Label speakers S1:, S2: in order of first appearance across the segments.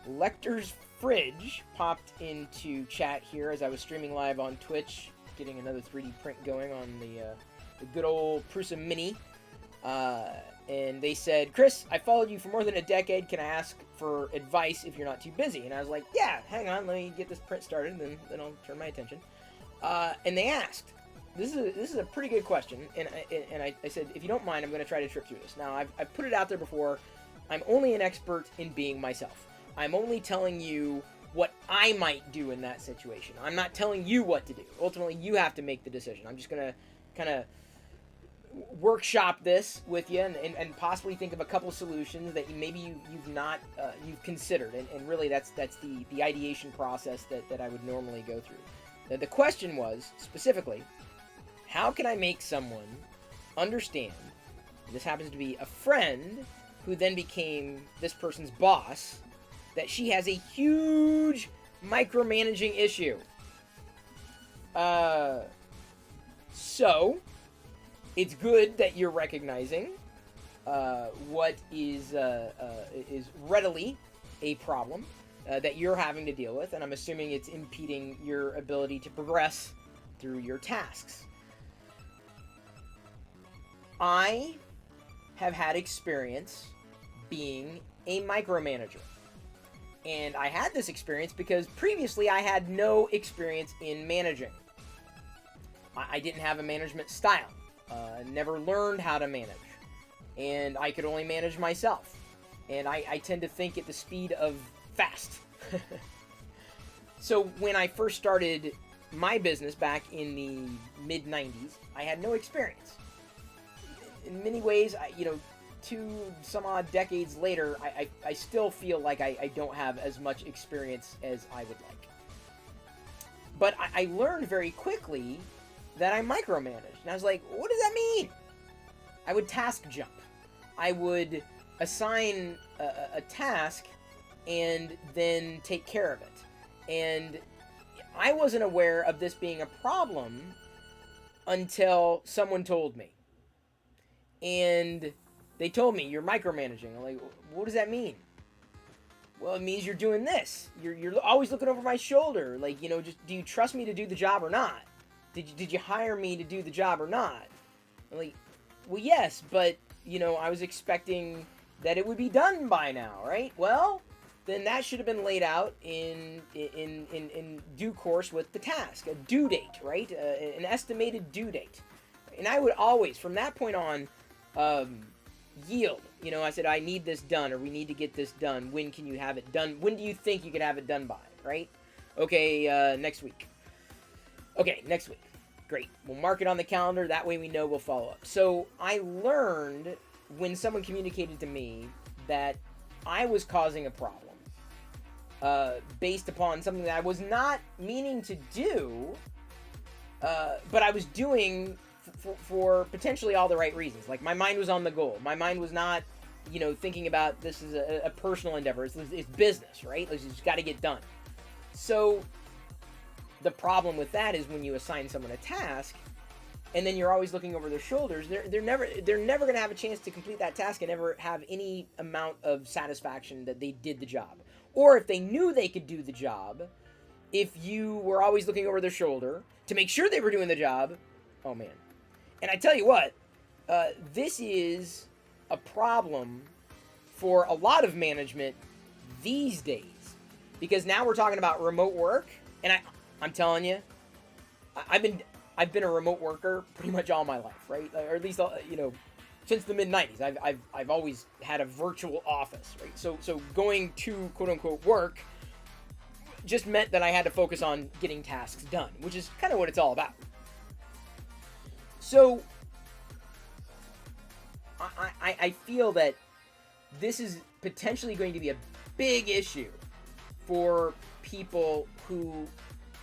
S1: Lecter's Fridge popped into chat here as I was streaming live on Twitch, getting another 3D print going on the good old Prusa Mini. And they said, Chris, I followed you for more than a decade. Can I ask for advice if you're not too busy? And I was like, yeah, hang on, let me get this print started, and then I'll turn my attention. And they asked, this is a pretty good question, and I said, if you don't mind, I'm going to try to trip through this. Now, I've put it out there before. I'm only an expert in being myself. I'm only telling you what I might do in that situation. I'm not telling you what to do. Ultimately, you have to make the decision. I'm just going to kind of workshop this with you and possibly think of a couple solutions that maybe you've considered, and really that's the ideation process that I would normally go through. The question was specifically, how can I make someone understand, this happens to be a friend who then became this person's boss, that she has a huge micromanaging issue. So it's good that you're recognizing what is readily a problem that you're having to deal with, and I'm assuming it's impeding your ability to progress through your tasks. I have had experience being a micromanager. And I had this experience because previously I had no experience in managing. I didn't have a management style. Never learned how to manage. And I could only manage myself. And I tend to think at the speed of fast. So when I first started my business back in the mid-90s, I had no experience. In many ways, 2 some odd decades later, I still feel like I don't have as much experience as I would like. But I learned very quickly that I micromanaged. And I was like, what does that mean? I would task jump. I would assign a task and then take care of it. And I wasn't aware of this being a problem until someone told me. And they told me, you're micromanaging. I'm like, what does that mean? Well, it means you're doing this. You're always looking over my shoulder. Like, just, do you trust me to do the job or not? Did you hire me to do the job or not? I'm like, well, yes, but, I was expecting that it would be done by now, right? Well, then that should have been laid out in due course with the task. A due date, right? An estimated due date. And I would always, from that point on, yield. I said, I need this done, or we need to get this done. When can you have it done? When do you think you could have it done by, right? Okay, next week. Okay, next week. Great. We'll mark it on the calendar. That way we know we'll follow up. So I learned when someone communicated to me that I was causing a problem based upon something that I was not meaning to do, but I was doing for potentially all the right reasons. Like, my mind was on the goal. My mind was not, thinking about this is a personal endeavor. It's business, right? It's just got to get done. So the problem with that is when you assign someone a task, and then you're always looking over their shoulders, they're never going to have a chance to complete that task and never have any amount of satisfaction that they did the job. Or if they knew they could do the job, if you were always looking over their shoulder to make sure they were doing the job, oh man. And I tell you what, this is a problem for a lot of management these days, because now we're talking about remote work, and I'm telling you, I've been a remote worker pretty much all my life, right? Or at least since the mid-90s. I've always had a virtual office, right? So going to quote unquote work just meant that I had to focus on getting tasks done, which is kind of what it's all about. So I feel that this is potentially going to be a big issue for people who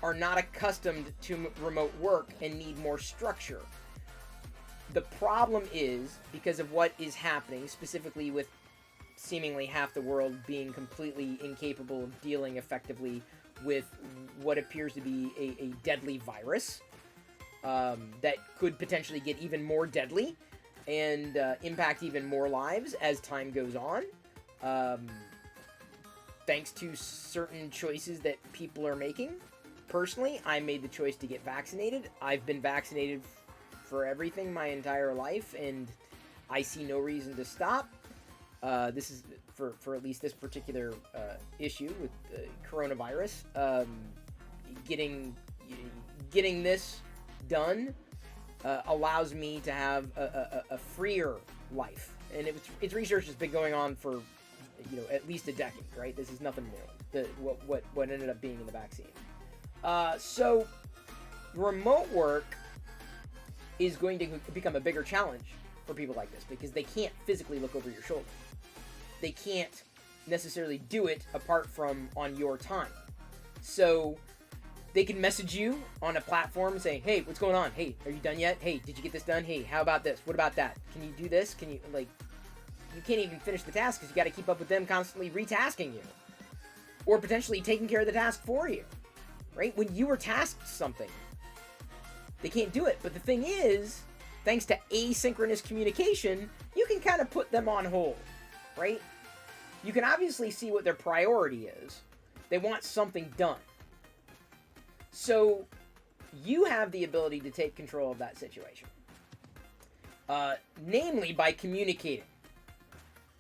S1: are not accustomed to remote work and need more structure. The problem is, because of what is happening, specifically with seemingly half the world being completely incapable of dealing effectively with what appears to be a deadly virus that could potentially get even more deadly and impact even more lives as time goes on. thanks to certain choices that people are making. Personally, I made the choice to get vaccinated. I've been vaccinated for everything my entire life, and I see no reason to stop. This is for at least this particular issue with coronavirus. Getting this done allows me to have a freer life, and its research has been going on for at least a decade, right? This is nothing new. What ended up being in the vaccine. So remote work is going to become a bigger challenge for people like this because they can't physically look over your shoulder. They can't necessarily do it apart from on your time. So they can message you on a platform and say, hey, what's going on? Hey, are you done yet? Hey, did you get this done? Hey, how about this? What about that? Can you do this? Can you, you can't even finish the task because you got to keep up with them constantly retasking you or potentially taking care of the task for you, right? When you were tasked something, they can't do it. But the thing is, thanks to asynchronous communication, you can kind of put them on hold, right? You can obviously see what their priority is. They want something done. So you have the ability to take control of that situation. Namely by communicating.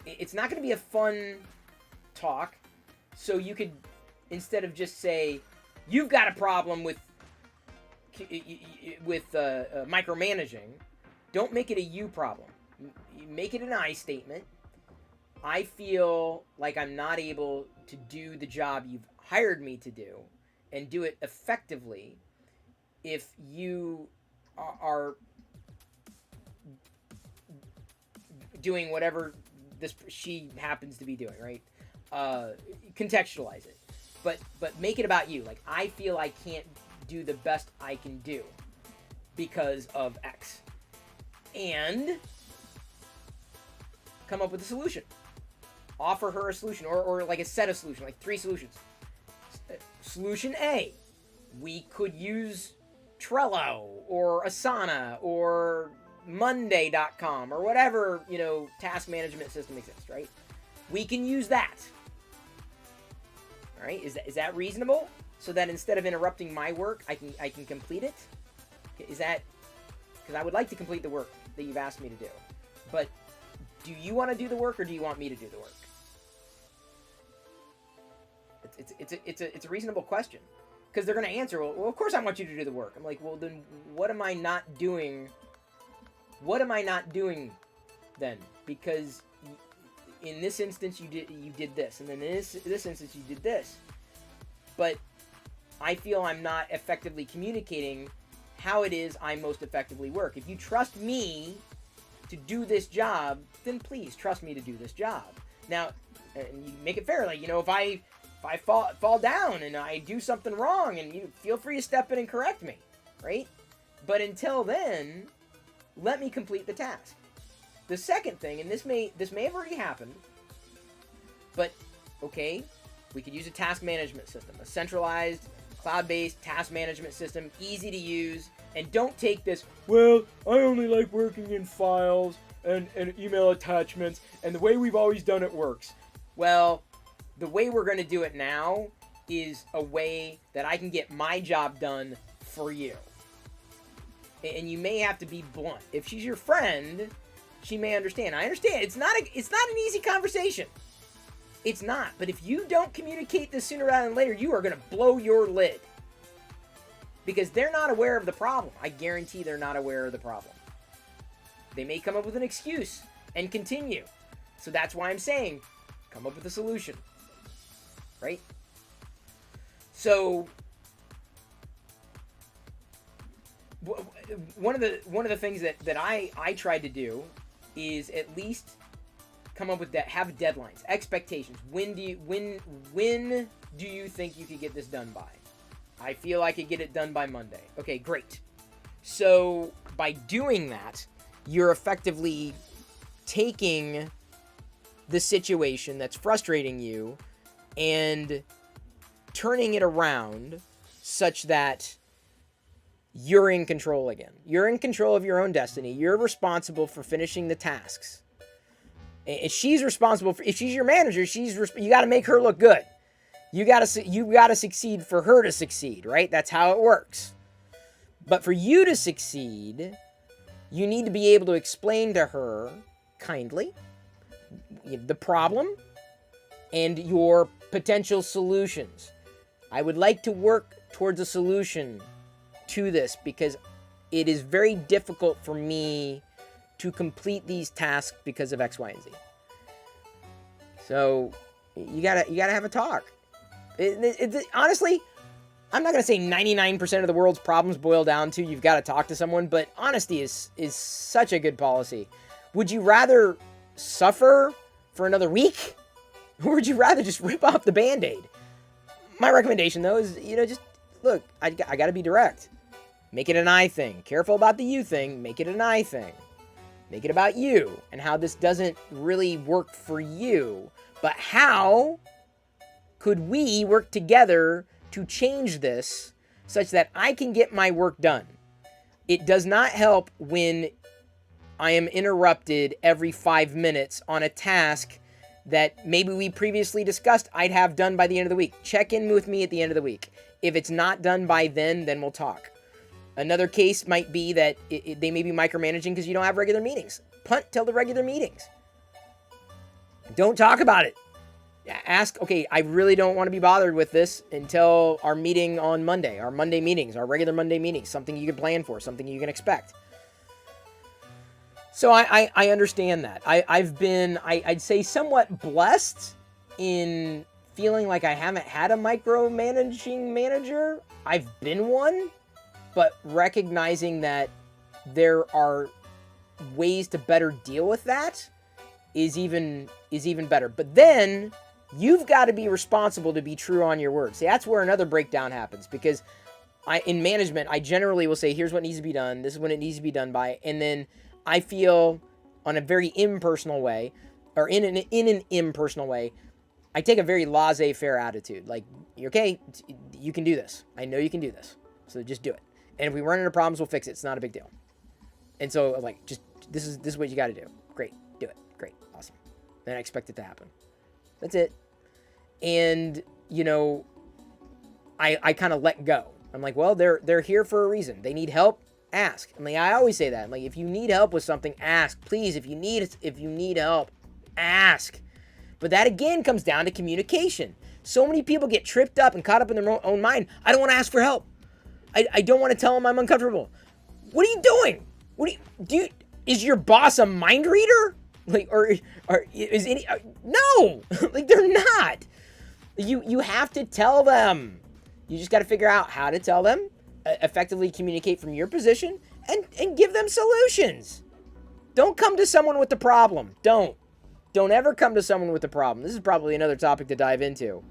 S1: It's not going to be a fun talk. So you could, instead of just say, you've got a problem with micromanaging, don't make it a you problem. Make it an I statement. I feel like I'm not able to do the job you've hired me to do and do it effectively if you are doing whatever she happens to be doing, right? Contextualize it. But make it about you. Like, I feel I can't do the best I can do because of X. And come up with a solution. Offer her a solution, or like a set of solutions, like 3 solutions. Solution A, we could use Trello or Asana or Monday.com or whatever, task management system exists, right? We can use that. All right, is that reasonable? So that instead of interrupting my work, I can complete it? Is that, because I would like to complete the work that you've asked me to do. But do you want to do the work or do you want me to do the work? It's a reasonable question, because they're going to answer, well, of course I want you to do the work. I'm like, well, then what am I not doing? What am I not doing then? Because in this instance you did this, and then in this instance you did this. But I feel I'm not effectively communicating how it is I most effectively work. If you trust me to do this job, then please trust me to do this job. Now, and you make it fair, like, if I fall down and I do something wrong, and you feel free to step in and correct me, right? But until then, let me complete the task. The second thing, and this may have already happened, but okay, we could use a task management system, a centralized, cloud-based task management system, easy to use, and don't take this, well, I only like working in files and email attachments, and the way we've always done it works. Well, the way we're going to do it now is a way that I can get my job done for you. And you may have to be blunt. If she's your friend, she may understand. I understand. It's not an easy conversation. It's not. But if you don't communicate this sooner rather than later, you are going to blow your lid. Because they're not aware of the problem. I guarantee they're not aware of the problem. They may come up with an excuse and continue. So that's why I'm saying, come up with a solution. Right? So one of the things that I tried to do is at least come up with that, have deadlines, expectations. When do you think you could get this done by? I feel I could get it done by Monday. Okay, great. So by doing that, you're effectively taking the situation that's frustrating you and turning it around such that you're in control again. You're in control of your own destiny. You're responsible for finishing the tasks. And she's responsible for, if she's your manager, you got to make her look good. You gotta succeed for her to succeed, right? That's how it works. But for you to succeed, you need to be able to explain to her kindly the problem and your potential solutions. I would like to work towards a solution to this because it is very difficult for me to complete these tasks because of X, Y, and Z. So you gotta have a talk. Honestly, I'm not gonna say 99% of the world's problems boil down to you've got to talk to someone, but honesty is such a good policy. Would you rather suffer for another week, or would you rather just rip off the Band-Aid? My recommendation, though, is, just look. I gotta be direct. Make it an I thing. Careful about the you thing. Make it an I thing. Make it about you and how this doesn't really work for you. But how could we work together to change this such that I can get my work done? It does not help when I am interrupted every 5 minutes on a task that maybe we previously discussed I'd have done by the end of the week. Check in with me at the end of the week. If it's not done by then we'll talk. Another case might be that they may be micromanaging because you don't have regular meetings. Punt till the regular meetings. Don't talk about it. Ask, okay, I really don't want to be bothered with this until our meeting on Monday, our Monday meetings, our regular Monday meetings, something you can plan for, something you can expect. So I understand that. I've been, I'd say, somewhat blessed in feeling like I haven't had a micromanaging manager. I've been one, but recognizing that there are ways to better deal with that is even better. But then you've got to be responsible to be true on your word. See, that's where another breakdown happens, because in management, I generally will say, here's what needs to be done. This is when it needs to be done by. And then I feel on a very impersonal way, or in an impersonal way, I take a very laissez-faire attitude. Like, okay, you can do this. I know you can do this. So just do it. And if we run into problems, we'll fix it. It's not a big deal. And so, like, just this is what you got to do. Great. Do it. Great. Awesome. Then I expect it to happen. That's it. And, I kind of let go. I'm like, well, they're here for a reason. They need help. Ask. I mean, I always say that. I'm like, if you need help with something, ask. Please, if you need help, ask. But that, again, comes down to communication. So many people get tripped up and caught up in their own mind. I don't want to ask for help. I don't want to tell them I'm uncomfortable. What are you doing? Is your boss a mind reader? Like, or is any? No, like, they're not. You have to tell them. You just got to figure out how to tell them, effectively communicate from your position, and give them solutions. Don't come to someone with the problem. Don't ever come to someone with the problem. This is probably another topic to dive into.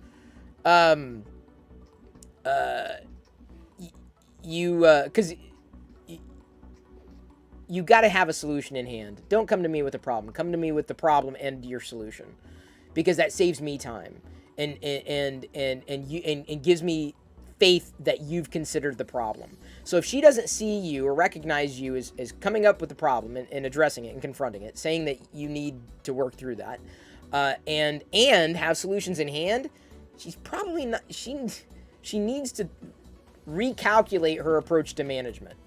S1: Because you got to have a solution in hand. Don't come to me with a problem. Come to me with the problem and your solution, because that saves me time and gives me faith that you've considered the problem. So if she doesn't see you or recognize you as coming up with the problem and addressing it and confronting it, saying that you need to work through that, and have solutions in hand, she's probably not. She needs to recalculate her approach to management,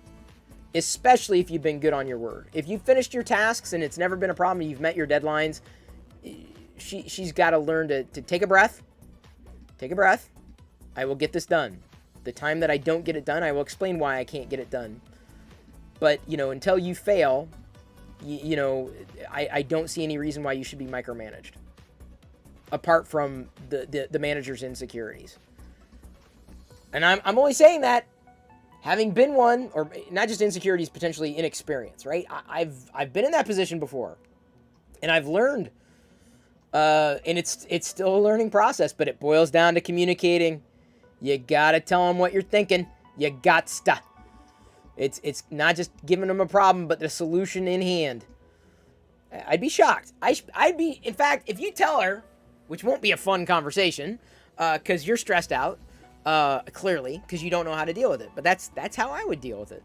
S1: especially if you've been good on your word. If you've finished your tasks and it's never been a problem, you've met your deadlines, she's got to learn to take a breath. Take a breath. I will get this done. The time that I don't get it done, I will explain why I can't get it done. But, until you fail, I don't see any reason why you should be micromanaged, apart from the manager's insecurities. And I'm only saying that having been one, or not just insecurities, potentially inexperience, right? I've been in that position before, and I've learned, and it's still a learning process, but it boils down to communicating. You gotta tell them what you're thinking. You gotsta. It's not just giving them a problem, but the solution in hand. I'd be shocked. I'd be, in fact, if you tell her, which won't be a fun conversation, because you're stressed out, clearly, because you don't know how to deal with it. But that's how I would deal with it.